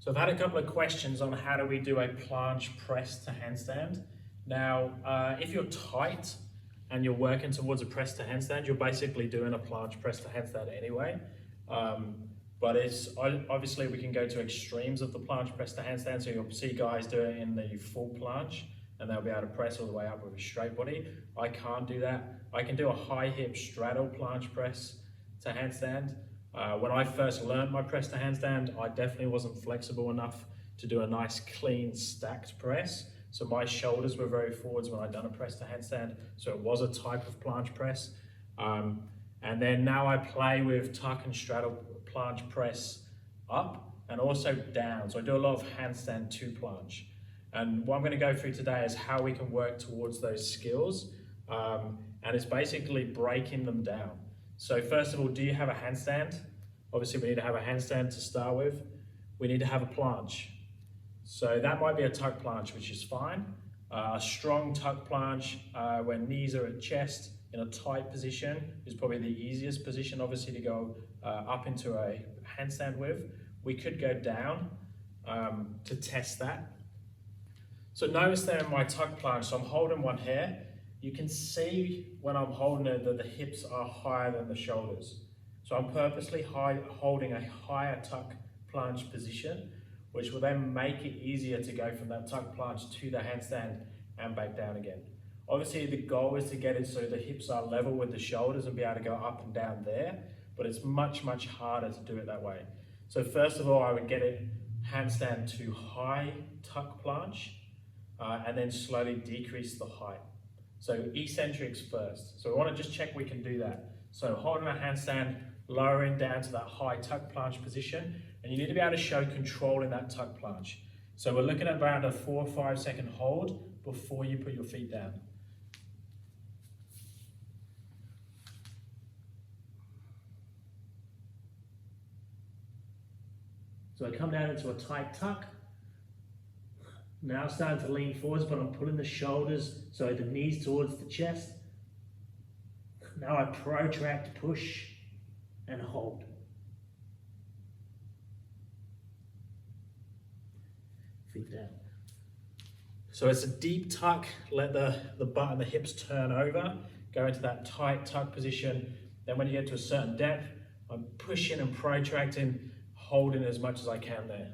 So I've had a couple of questions on how do we do a planche press to handstand. Now, if you're tight and you're working towards a press to handstand, you're basically doing a planche press to handstand anyway. But it's obviously we can go to extremes of the planche press to handstand. So you'll see guys do it in the full planche and they'll be able to press all the way up with a straight body. I can't do that. I can do a high hip straddle planche press to handstand. When I first learned my press to handstand, I definitely wasn't flexible enough to do a nice clean stacked press. So my shoulders were very forwards when I'd done a press to handstand. So it was a type of planche press. And then now I play with tuck and straddle planche press up and also down. So I do a lot of handstand to planche. And what I'm going to go through today is how we can work towards those skills. And it's basically breaking them down. So first of all, do you have a handstand? Obviously we need to have a handstand to start with. We need to have a planche. So that might be a tuck planche, which is fine. A strong tuck planche where knees are at chest in a tight position is probably the easiest position obviously to go up into a handstand with. We could go down to test that. So notice there in my tuck planche, so I'm holding one here. You can see when I'm holding it that the hips are higher than the shoulders. So I'm purposely holding a higher tuck planche position, which will then make it easier to go from that tuck planche to the handstand and back down again. Obviously the goal is to get it so the hips are level with the shoulders and be able to go up and down there, but it's much, much harder to do it that way. So first of all, I would get it handstand to high tuck planche and then slowly decrease the height. So eccentrics first. So we want to just check we can do that. So holding a handstand, lowering down to that high tuck planche position, and you need to be able to show control in that tuck planche. So we're looking at around a 4 or 5 second hold before you put your feet down. So I come down into a tight tuck. Now starting to lean forwards, but I'm pulling the shoulders, so the knees towards the chest. Now I protract, push, and hold. Feet down. So it's a deep tuck, let the butt and the hips turn over, go into that tight tuck position. Then when you get to a certain depth, I'm pushing and protracting, holding as much as I can there.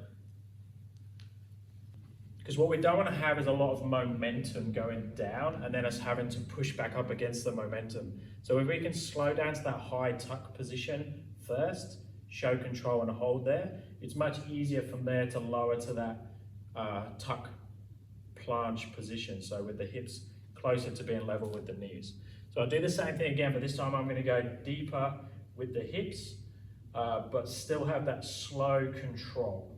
Because what we don't want to have is a lot of momentum going down and then us having to push back up against the momentum. So if we can slow down to that high tuck position first, show control and hold there, it's much easier from there to lower to that tuck planche position. So with the hips closer to being level with the knees. So I'll do the same thing again, but this time I'm going to go deeper with the hips, but still have that slow control.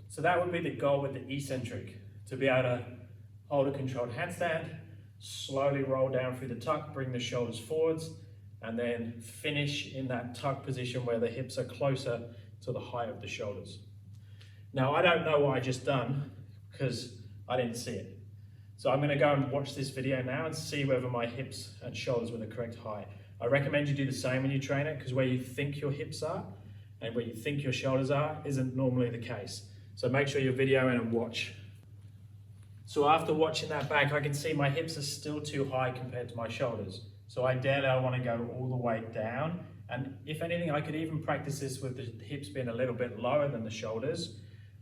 So that would be the goal with the eccentric, to be able to hold a controlled handstand, slowly roll down through the tuck, bring the shoulders forwards, and then finish in that tuck position where the hips are closer to the height of the shoulders. Now I don't know what I just done because I didn't see it. So I'm going to go and watch this video now and see whether my hips and shoulders were the correct height. I recommend you do the same when you train it, because where you think your hips are and where you think your shoulders are isn't normally the case. So make sure you're videoing and watch. So after watching that back, I can see my hips are still too high compared to my shoulders. So ideally I want to go all the way down. And if anything, I could even practice this with the hips being a little bit lower than the shoulders,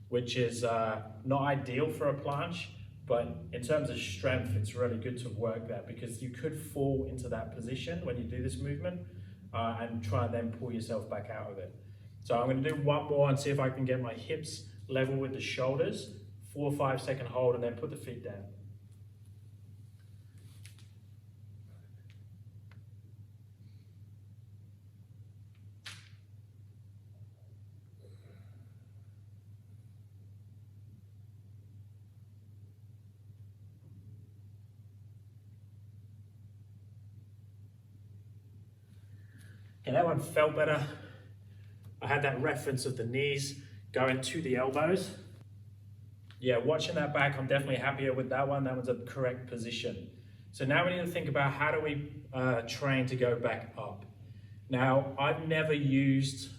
which is not ideal for a planche, but in terms of strength, it's really good to work that, because you could fall into that position when you do this movement and try and then pull yourself back out of it. So I'm going to do one more and see if I can get my hips level with the shoulders, 4 or 5 second hold, and then put the feet down. Okay, that one felt better. I had that reference of the knees going to the elbows. Yeah, watching that back, I'm definitely happier with that one. That was a correct position. So now we need to think about how do we train to go back up. Now, I've never used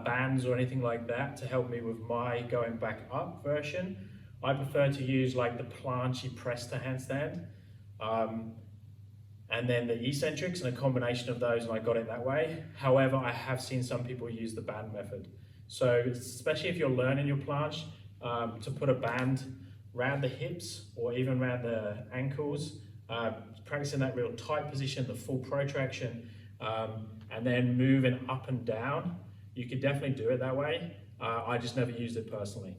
bands or anything like that to help me with my going back up version. I prefer to use like the Planche Press to handstand, and then the eccentrics and a combination of those, and I got it that way. However, I have seen some people use the band method. So especially if you're learning your planche, to put a band around the hips or even around the ankles, practicing that real tight position, the full protraction, and then moving up and down. You could definitely do it that way. I just never used it personally.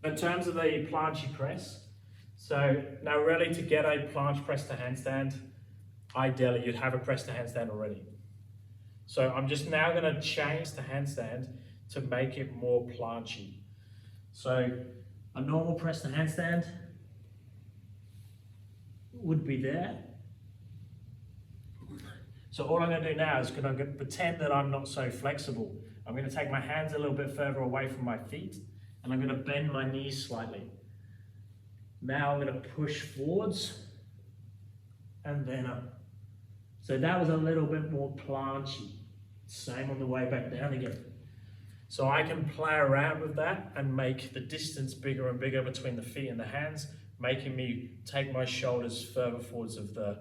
In terms of the planche press, so now really to get a planche press to handstand, ideally you'd have a press to handstand already. So I'm just now going to change the handstand to make it more planchy. So a normal press to handstand would be there. So all I'm going to do now is I'm going to pretend that I'm not so flexible. I'm going to take my hands a little bit further away from my feet, and I'm going to bend my knees slightly. Now I'm going to push forwards and then up. So that was a little bit more planchy. Same on the way back down again. So I can play around with that and make the distance bigger and bigger between the feet and the hands, making me take my shoulders further forwards of the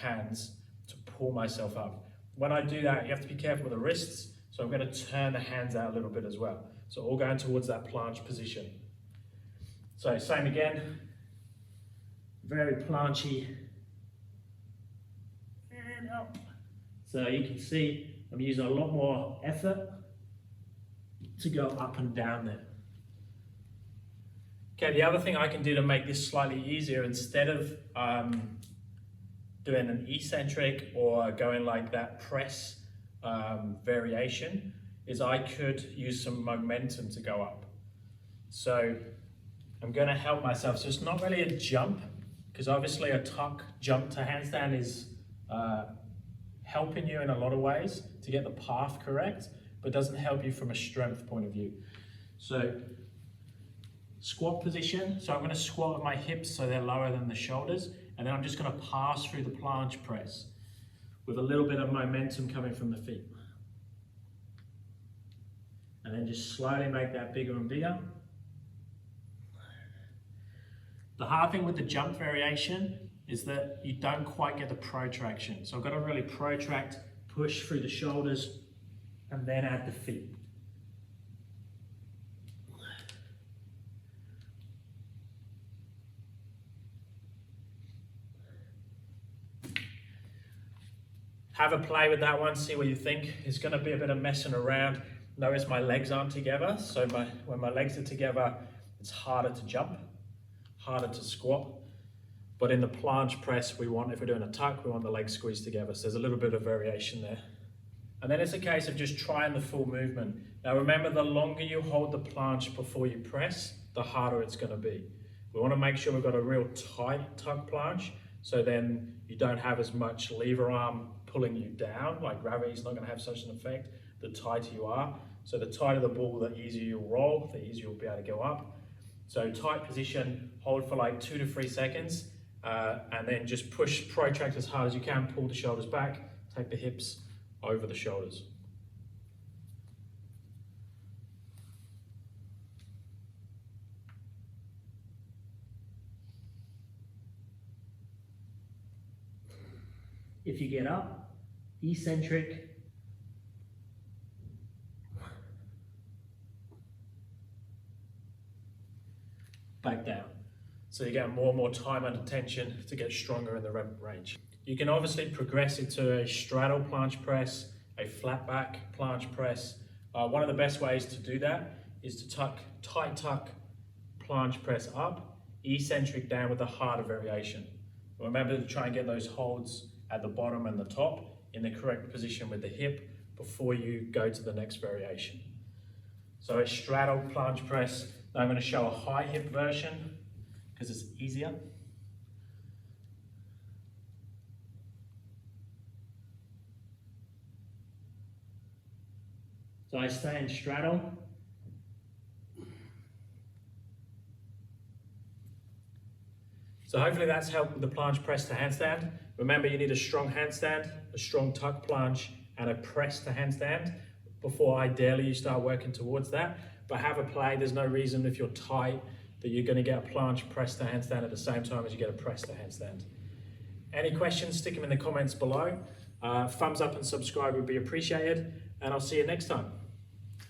hands to pull myself up. When I do that, you have to be careful with the wrists, so I'm going to turn the hands out a little bit as well. So all going towards that planche position. So same again, very planchy, and up. So you can see I'm using a lot more effort to go up and down there. Okay, the other thing I can do to make this slightly easier, instead of doing an eccentric or going like that press variation, is I could use some momentum to go up. So I'm going to help myself. So it's not really a jump, because obviously a tuck jump to handstand is helping you in a lot of ways to get the path correct, but doesn't help you from a strength point of view. So squat position. So I'm going to squat with my hips so they're lower than the shoulders, and then I'm just going to pass through the planche press with a little bit of momentum coming from the feet. And then just slowly make that bigger and bigger. The hard thing with the jump variation is that you don't quite get the protraction. So I've got to really protract, push through the shoulders, and then add the feet. Have a play with that one, see what you think. It's going to be a bit of messing around. Notice my legs aren't together, so when my legs are together, it's harder to jump, harder to squat. But in the planche press, if we're doing a tuck, we want the legs squeezed together. So there's a little bit of variation there. And then it's a case of just trying the full movement. Now remember, the longer you hold the planche before you press, the harder it's going to be. We want to make sure we've got a real tight tuck planche, so then you don't have as much lever arm pulling you down. Like gravity's not going to have such an effect the tighter you are. So the tighter the ball, the easier you'll roll, the easier you'll be able to go up. So tight position, hold for like 2 to 3 seconds, and then just push, protract as hard as you can, pull the shoulders back, take the hips over the shoulders. If you get up, eccentric, back down. So you get more and more time under tension to get stronger in the range. You can obviously progress into a straddle planche press, a flat back planche press. One of the best ways to do that is to tight tuck planche press up, eccentric down with a harder variation. Remember to try and get those holds at the bottom and the top in the correct position with the hip before you go to the next variation. So a straddle planche press. Now I'm going to show a high hip version because it's easier. So I stay in straddle. So hopefully that's helped with the planche press to handstand. Remember, you need a strong handstand, a strong tuck planche, and a press to handstand before ideally you start working towards that. But have a play. There's no reason if you're tight that you're going to get a planche press to handstand at the same time as you get a press to handstand. Any questions, stick them in the comments below. Thumbs up and subscribe would be appreciated, and I'll see you next time.